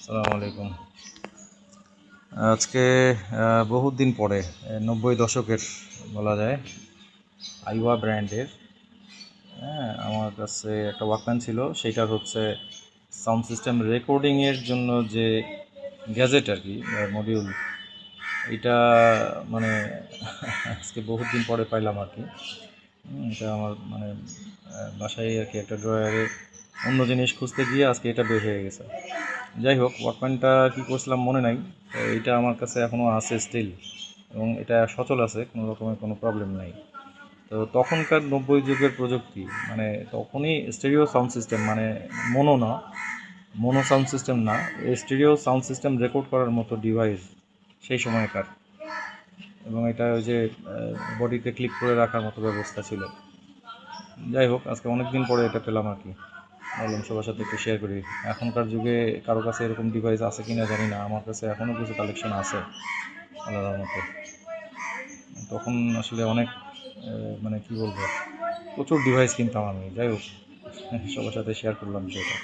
আসসালামু আলাইকুম। আজকে বহুত দিন পরে 90 দশকের বলা যায় আইওয়া ব্র্যান্ডের আমার কাছে একটা ওয়াকম্যান ছিল। সেইটার হচ্ছে সাউন্ড সিস্টেম রেকর্ডিংয়ের জন্য যে গ্যাজেট আর কি মডিউল, এটা মানে আজকে বহুত দিন পরে পাইলাম আর কি। এটা আমার মানে বাসায় আর কি একটা ড্রয়ারে অন্য জিনিস খুঁজতে গিয়ে আজকে এটা বের হয়ে গেছে। যাই হোক, ওয়াকম্যানটা কী করছিলাম মনে নাই, তো এইটা আমার কাছে এখনও আছে স্টিল, এবং এটা সচল আছে, কোনো রকমের কোনো প্রবলেম নাই। তো তখনকার 90 যুগের প্রযুক্তি, মানে তখনই স্টেরিও সাউন্ড সিস্টেম, মানে মোনো সাউন্ড সিস্টেম না, স্টেরিও সাউন্ড সিস্টেম রেকর্ড করার মতো ডিভাইস সেই সময়কার। এবং এটা ওই যে বডিতে ক্লিক করে রাখার মতো ব্যবস্থা ছিল। যাই হোক, আজকে অনেক দিন পরে এটা পেলাম আর কি, ভাবলাম সবার সাথে একটু শেয়ার করি। এখনকার যুগে কারো কাছে এরকম ডিভাইস আছে কিনা জানি না, আমার কাছে এখনও কিছু কালেকশন আছে আলাদার মতো। তখন আসলে অনেক মানে কি বলবো, প্রচুর ডিভাইস কিনতাম আমি। যাই হোক, সবার সাথে শেয়ার করলাম বিষয়টা।